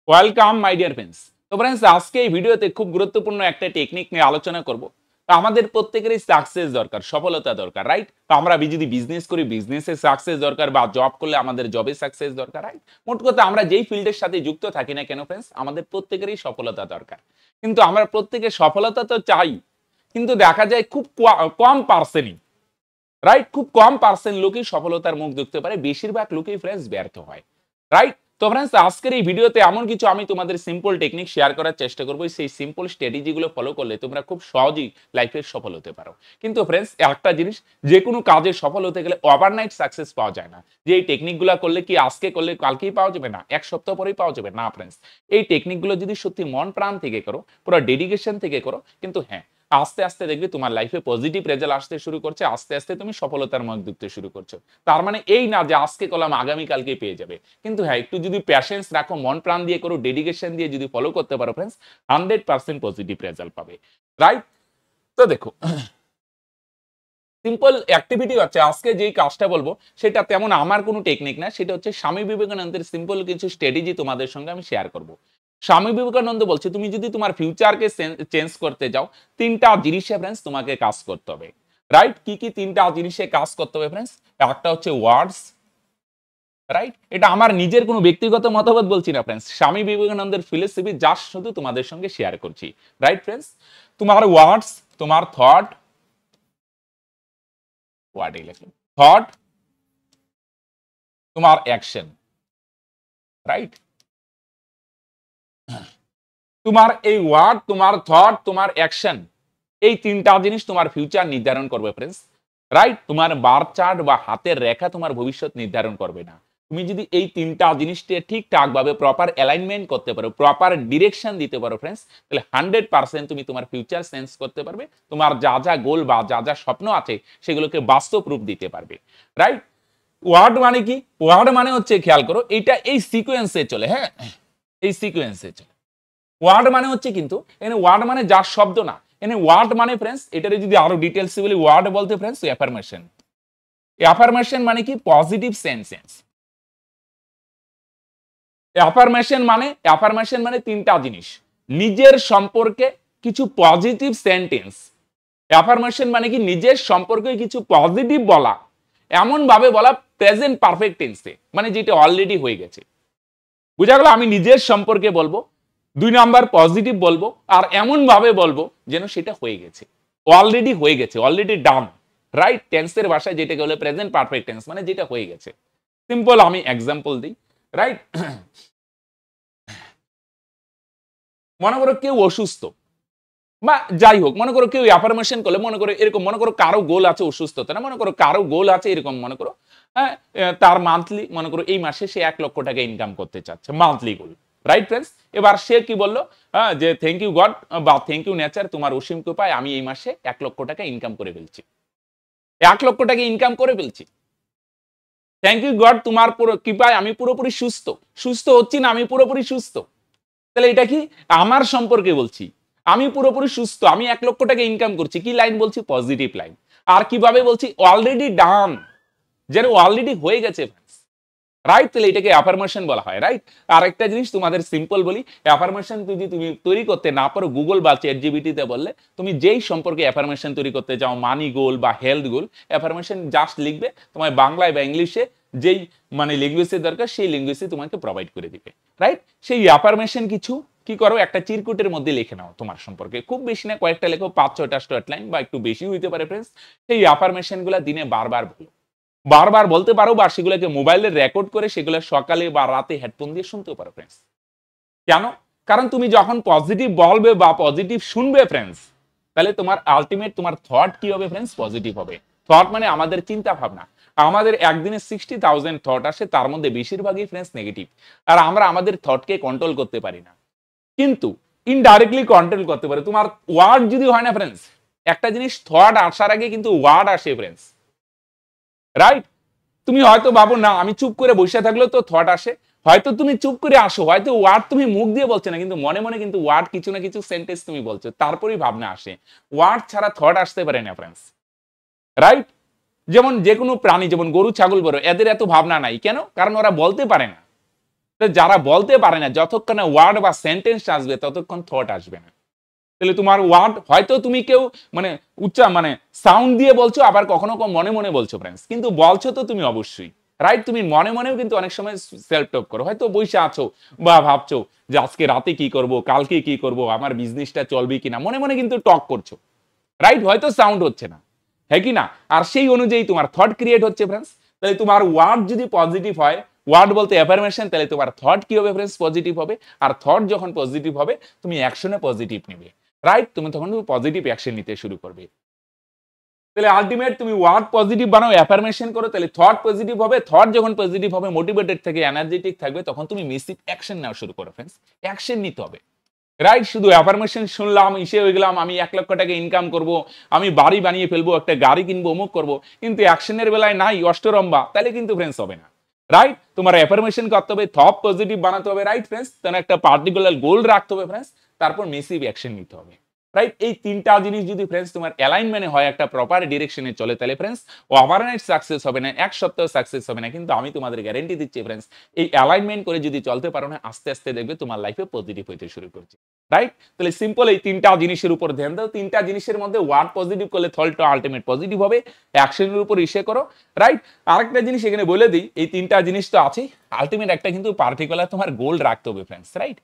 Welcome my dear friends. তো friends, আজকে এই ভিডিওতে খুব গুরুত্বপূর্ণ একটা টেকনিক নিয়ে আলোচনা করব। তো আমাদের প্রত্যেকেরই সাকসেস দরকার, সফলতা দরকার, রাইট? তো আমরা যদি বিজনেস করি বিজনেসে সাকসেস দরকার, বা জব করলে আমাদের জবে সাকসেস দরকার, রাইট? মোট কথা আমরা যেই ফিল্ডের সাথে যুক্ত থাকি না কেন ফ্রেন্ডস, আমাদের প্রত্যেকেরই সফলতা দরকার। কিন্তু আমরা প্রত্যেকের সফলতা তো চাই, কিন্তু দেখা যায় খুব কম পার্সেন্টই, রাইট? খুব কম পার্সেন্ট লোকই সফলতার মুখ দেখতে পারে, বেশিরভাগ লোকই ফ্রেন্ডস ব্যর্থ হয়, রাইট? তো ফ্রেন্ডস, আজকের এই ভিডিওতে এমন কিছু আমি তোমাদের সিম্পল টেকনিক শেয়ার করার চেষ্টা করবো, সেই সিম্পল স্ট্র্যাটেজিগুলো ফলো করলে তোমরা খুব সহজেই লাইফে সফল হতে পারো। কিন্তু ফ্রেন্ডস, একটা জিনিস, যে কোনো কাজে সফল হতে গেলে ওভারনাইট সাকসেস পাওয়া যায় না। যে এই টেকনিকগুলো করলে কি আজকে করলে কালকেই পাওয়া যাবে না, এক সপ্তাহ পরেই পাওয়া যাবে না ফ্রেন্ডস। এই টেকনিকগুলো যদি সত্যি মন প্রাণ থেকে করো, পুরো ডেডিকেশন থেকে করো, কিন্তু হ্যাঁ, আস্তে আস্তে দেখবে তোমার লাইফে পজিটিভ রেজাল্ট আসতে শুরু করছে, আস্তে আস্তে তুমি সফলতার মুখ দেখতে শুরু করছো। তার মানে এই না যে আজকে করলাম আগামীকালকে পেয়ে যাবে, কিন্তু হ্যাঁ, একটু যদি প্যাশেন্স রাখো, মন প্রাণ দিয়ে করো, ডেডিকেশন দিয়ে যদি ফলো করতে পারো ফ্রেন্ডস, 100% পজিটিভ রেজাল্ট পাবে, রাইট? তো দেখো, সিম্পল অ্যাক্টিভিটি হচ্ছে আজকে যেই কাজটা বলবো সেটা তেমন আমার কোনো টেকনিক না, সেটা হচ্ছে স্বামী বিবেকানন্দের সিম্পল কিছু স্ট্র্যাটেজি তোমাদের সঙ্গে আমি শেয়ার করব। স্বামী বিবেকানন্দ বলছে তুমি যদি তোমার ফিউচারকে চেঞ্জ করতে যাও, তিনটা জিনিসে ফ্রেন্ডস তোমাকে কাজ করতে হবে, রাইট? কি কি তিনটা জিনিসে কাজ করতে হবে ফ্রেন্ডস? একটা হচ্ছে ওয়ার্ডস, রাইট? এটা আমার নিজের কোনো ব্যক্তিগত মতামত বলছি না ফ্রেন্ডস, স্বামী বিবেকানন্দের ফিলোসফি জাস্ট শুধু তোমাদের সঙ্গে শেয়ার করছি, রাইট ফ্রেন্ডস? তোমার ওয়ার্ডস, তোমার থট, ওয়ার্ডে লিখলাম থট, তোমার অ্যাকশন, রাইট? তোমার এই ওয়ার্ড, তোমার থট, তোমার অ্যাকশন, এই তিনটা জিনিস তোমার ফিউচার নির্ধারণ করবে ফ্রেন্ডস, রাইট? তোমার বার্থ চার্ট বা হাতের রেখা তোমার ভবিষ্যৎ নির্ধারণ করবে না। তুমি যদি এই তিনটা জিনিসকে ঠিকঠাক ভাবে প্রপার অ্যালাইনমেন্ট করতে পারো, প্রপার ডিরেকশন দিতে পারো ফ্রেন্ডস, তাহলে 100% তুমি তোমার ফিউচার চেঞ্জ করতে পারবে। তোমার যা যা গোল বা যা যা স্বপ্ন আছে সেগুলোকে বাস্তব রূপ দিতে পারবে, রাইট? ওয়ার্ড মানে কি? ওয়ার্ড মানে হচ্ছে, খেয়াল করো, এটা এই সিকোয়েন্সে চলে, হ্যাঁ, এই সিকোয়েন্সে চলে। ওয়ার্ড মানে হচ্ছে, কিন্তু এখানে ওয়ার্ড মানে যার শব্দ না, এখানে ওয়ার্ড মানে ফ্রেন্ডস, এটারে যদি আরো ডিটেলসে বলি, ওয়ার্ড বলতে ফ্রেন্ডস অ্যাফার্মেশন। অ্যাফার্মেশন মানে কি? Positive sentence. অ্যাফার্মেশন মানে তিনটা জিনিস, নিজের সম্পর্কে কিছু পজিটিভ সেন্টেন্স। অ্যাফার্মেশন মানে কি? নিজের সম্পর্কে কিছু পজিটিভ বলা, এমন ভাবে বলা প্রেজেন্ট পারফেক্ট টেন্সে, মানে যেটা অলরেডি হয়ে গেছে। বুঝা গেল? আমি নিজের সম্পর্কে বলবো, 2 নাম্বার পজিটিভ বলবো, আর এমন ভাবে বলবো যেন সেটা হয়ে গেছে, অলরেডি হয়ে গেছে, অলরেডি ডান, রাইট? টেন্সের ভাষায় যেটাকে বলে প্রেজেন্ট পারফেক্ট টেন্স, মানে যেটা হয়ে গেছে। সিম্পল আমি এক্সাম্পল দিই, রাইট? মনে করো কেউ অসুস্থ, বা যাই হোক, মনে করো কেউ অ্যাফার্মেশন করলে, মনে করো এরকম, মনে করো কারো গোল আছে অসুস্থতা না, মনে করো কারো গোল আছে এরকম, মনে করো হ্যাঁ, তার মান্থলি, মনে করো এই মাসে সে 1 লক্ষ টাকা ইনকাম করতে চাচ্ছে, মান্থলি গোল, রাইট ফ্রেন্ডস? এবার সে কি বললো, যে থ্যাংক ইউ গড বা থ্যাংক ইউ নেচার, তোমার অসীম কৃপায় আমি এই মাসে 1 লক্ষ টাকা ইনকাম করে ফেলছি, 1 লক্ষ টাকা ইনকাম করে ফেলছি। থ্যাংক ইউ গড, তোমার পুরো কৃপায় আমি পুরোপুরি সুস্থ, সুস্থ হচ্ছি না, আমি পুরোপুরি সুস্থ। তাহলে এটা কি? আমার সম্পর্কে বলছি, আমি পুরোপুরি সুস্থ, আমি 1 লক্ষ টাকা ইনকাম করছি। কি লাইন বলছি? Positive line. আর কিভাবে বলছি? অলরেডি ডান, যেন অলরেডি হয়ে গেছে, রাইট? তাহলে এটাকে অ্যাফার্মেশন বলা হয়, রাইট? আর একটা জিনিস তোমাদের সিম্পল বলি, অ্যাফার্মেশন যদি তুমি তৈরি করতে না পারো, গুগল বা চ্যাট জিপিটিতে বললে, তুমি যেই সম্পর্কে অ্যাফার্মেশন তৈরি করতে চাও, মানি গোল বা হেলথ গোল, অ্যাফার্মেশন জাস্ট লিখবে, তোমার বাংলায় বা ইংলিশে যেই মানে ল্যাঙ্গুয়েজের দরকার সেই ল্যাঙ্গুয়েজে তোমাকে প্রোভাইড করে দিবে, রাইট? সেই অ্যাফার্মেশন কিছু কি করো, একটা চিরকুটের মধ্যে লিখে নাও তোমার সম্পর্কে, খুব বেশি না, কয়েকটা লেখো, 5-6টা স্ট্রেট লাইন বা একটু বেশি হইতে পারে ফ্রেন্ডস। সেই অ্যাফার্মেশন গুলা দিনে বারবার বলো, বারবার বলতে পারো, বা সেগুলোকে মোবাইলে রেকর্ড করে সেগুলো সকালে বা রাতে হেডফোন দিয়ে শুনতে পারো ফ্রেন্ডস। কেন? কারণ তুমি যখন পজিটিভ বলবে বা পজিটিভ শুনবে ফ্রেন্ডস, তাহলে তোমার আলটিমেট তোমার থট কি হবে ফ্রেন্ডস? পজিটিভ হবে। থট মানে আমাদের চিন্তা ভাবনা। আমাদের একদিনে 60,000 থট আসে, তার মধ্যে বেশিরভাগই ফ্রেন্ডস নেগেটিভ। আর আমরা আমাদের থটকে কন্ট্রোল করতে পারি না, কিন্তু ইনডাইরেক্টলি কন্ট্রোল করতে পারি। তোমার ওয়ার্ড যদি হয় না ফ্রেন্ডস, একটা জিনিস থট আসার আগে কিন্তু ওয়ার্ড আসে ফ্রেন্ডস, রাইট? তুমি হয়তো ভাবো না আমি চুপ করে বসে থাকলেও তো থট আসে, হয়তো তুমি চুপ করে আসো, হয়তো ওয়ার্ড তুমি মুখ দিয়ে বলছো না, কিন্তু মনে মনে কিন্তু ওয়ার্ড কিছু না কিছু সেন্টেন্স তুমি বলছো, তারপরেই ভাবনা আসে। ওয়ার্ড ছাড়া থট আসতে পারে না ফ্রেন্ডস, রাইট? যেমন যে কোনো প্রাণী, যেমন গরু ছাগল বড়, এদের এত ভাবনা নাই কেন? কারণ ওরা বলতে পারে না, যারা বলতে পারে না, যতক্ষণ ওয়ার্ড বা সেন্টেন্স আসবে ততক্ষণ থট আসবে না। তাহলে তোমার ওয়ার্ড হয়তো তুমি কেউ মানে মানে সাউন্ড দিয়ে বলছো, আবার কখনো মনে মনে বলছো ফ্রেন্ডস, কিন্তু বলছো তো তুমি অবশ্যই, রাইট? তুমি মনে মনেও কিন্তু অনেক সময় সেলফ টক করো, হয়তো বসে আছো বা ভাবছো যে আজকে রাতে কি করব, কালকে কি করব, আমার বিজনেসটা চলবে কিনা, মনে মনে কিন্তু টক করছো, রাইট? হয়তো সাউন্ড হচ্ছে না, হ্যাঁ কি না? আর সেই অনুযায়ী তোমার থট ক্রিয়েট হচ্ছে ফ্রেন্ডস। তাহলে তোমার ওয়ার্ড যদি পজিটিভ হয়, ওয়ার্ড বলতে অ্যাফার্মেশন, তাহলে তোমার থট কি হবে ফ্রেন্ডস? পজিটিভ হবে। আর থট যখন পজিটিভ হবে, তুমি অ্যাকশনে পজিটিভ নেবে, রাইট? তুমি তখন পজিটিভ অ্যাকশন নিতে শুরু করবে। তাহলে আলটিমেট তুমি ওয়ার্ড পজিটিভ বানাও, অ্যাফার্মেশন করো, তাহলে থট পজিটিভ হবে। থট যখন পজিটিভ হবে, মোটিভেটেড থেকে এনার্জেটিক থাকবে, তখন তুমি মেসিভ অ্যাকশন নেওয়া শুরু করো ফ্রেন্ডস। অ্যাকশন নিতে হবে, রাইট? শুধু অ্যাফার্মেশন শুনলাম, ইসে হয়ে গেলাম, আমি 1 লক্ষ টাকা ইনকাম করব, আমি বাড়ি বানিয়ে ফেলবো, একটা গাড়ি কিনবো, অমুক করবো, কিন্তু অ্যাকশনের বেলায় নাই অষ্টরম্বা, তাহলে কিন্তু ফ্রেন্ডস হবে না, রাইট? তোমার অ্যাফার্মেশন করতে হবে, থট পজিটিভ বানাতে হবে, রাইট ফ্রেন্ডস? তাহলে একটা পার্টিকুলার গোল রাখতে হবে ফ্রেন্ডস, তারপর মেসিভ অ্যাকশন নিতে হবে, রাইট? এই 3টা জিনিস যদি ফ্রেন্ডস তোমার অ্যালাইনমেন্টে হয়, একটা প্রপার ডিরেকশনে চলে, তাহলে ফ্রেন্ডস ওভারনাইট সাকসেস হবে না, এক সপ্তাহ সাকসেস হবে না, কিন্তু আমি তোমাদের গ্যারান্টি দিচ্ছি ফ্রেন্ডস, এই অ্যালাইনমেন্ট করে যদি চলতে পারো না, আস্তে আস্তে দেখবে তোমার লাইফে পজিটিভ হইতে শুরু করছে, রাইট? তাহলে সিম্পল এই 3টা জিনিসের উপর ধ্যান দাও। 3টা জিনিসের মধ্যে ওয়ার্ড পজিটিভ করলে থলটা আলটিমেট পজিটিভ হবে, অ্যাকশনের উপর ইসে করো, রাইট? আরেকটা জিনিস এখানে বলে দিই, এই 3টা জিনিস তো আছে, আলটিমেট একটা কিন্তু পার্টিকুলার তোমার গোল রাখতে হবে ফ্রেন্ডস, রাইট?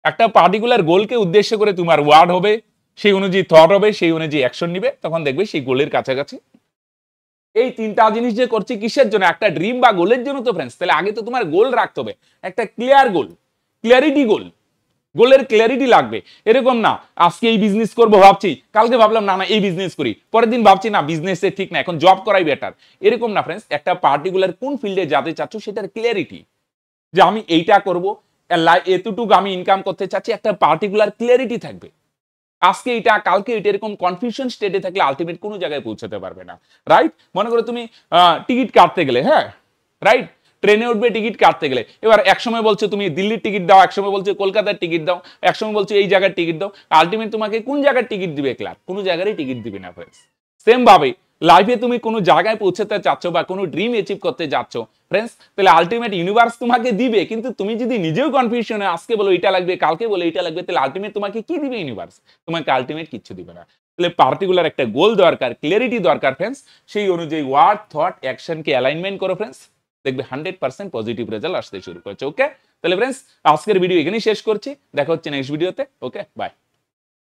একটা পার্টিকুলার গোলকে উদ্দেশ্য করে তোমার ওয়ার্ড হবে, সেই অনুযায়ী থট হবে, সেই অনুযায়ী অ্যাকশন নিবে, তখন দেখবে সেই গোলের কাছাকাছি। এই 3টা জিনিস যে করছি কিসের জন্য? একটা ড্রিম বা গোলের জন্য তো ফ্রেন্ডস। তাহলে আগে তো তোমার গোল রাখতে হবে, একটা ক্লিয়ার গোল, ক্লিয়ারিটি গোল, গোলের ক্লিয়ারিটি লাগবে। এরকম না আজকে এই বিজনেস করবো ভাবছি, কালকে ভাবলাম না না এই বিজনেস করি, পরের দিন ভাবছি না বিজনেসে ঠিক না, এখন জব করাই বেটার, এরকম না ফ্রেন্ডস। একটা পার্টিকুলার কোন ফিল্ডে যেতে চাচ্ছ সেটার ক্লিয়ারিটি, যে আমি এইটা করবো, এতটুকু আমি ইনকাম করতে চাচ্ছি, একটা পার্টিকুলার ক্লিয়ারিটি থাকবে। আজকে এটা কালকে এটা এরকম কনফিউশন স্টেটে থাকলে আলটিমেট কোনো জায়গায় পৌঁছাতে পারবে না, রাইট? মনে করো তুমি টিকিট কাটতে গেলে, হ্যাঁ রাইট, ট্রেনে উঠবে টিকিট কাটতে গেলে, এবার একসময় বলছো তুমি দিল্লির টিকিট দাও, একসময় বলছো কলকাতার টিকিট দাও, একসময় বলছো এই জায়গার টিকিট দাও, আলটিমেট তোমাকে কোন জায়গার টিকিট দিবে ক্লাব? কোনো জায়গারই টিকিট দিবে না ফ্রেন্ডস। সেম ভাবে লাইফে তুমি কোনো জায়গায় পৌঁছাতে চাচ্ছ বা কোনো ড্রিম অ্যাচিভ করতে যাচ্ছ ফ্রেন্ডস, তাহলে আলটিমেট ইউনিভার্স তোমাকে দিবে, কিন্তু তুমি যদি নিজেও কনফিউশনে আজকে বলো এটা লাগবে, কালকে বলো এটা লাগবে, তাহলে আলটিমেট তোমাকে কি দিবে ইউনিভার্স? তোমাকে আলটিমেট কিচ্ছু দিবে না। তাহলে পার্টিকুলার একটা গোল দরকার, ক্লিয়ারিটি দরকার ফ্রেন্ডস, সেই অনুযায়ী ওয়ার্ড থট অ্যাকশনকে অ্যালাইনমেন্ট করো ফ্রেন্ডস, দেখবে 100% পজিটিভ রেজাল্ট আসতে শুরু করছে। ওকে, তাহলে ফ্রেন্ডস আজকের ভিডিও এখানেই শেষ করছি, দেখা হচ্ছে নেক্সট ভিডিওতে। ওকে, বাই।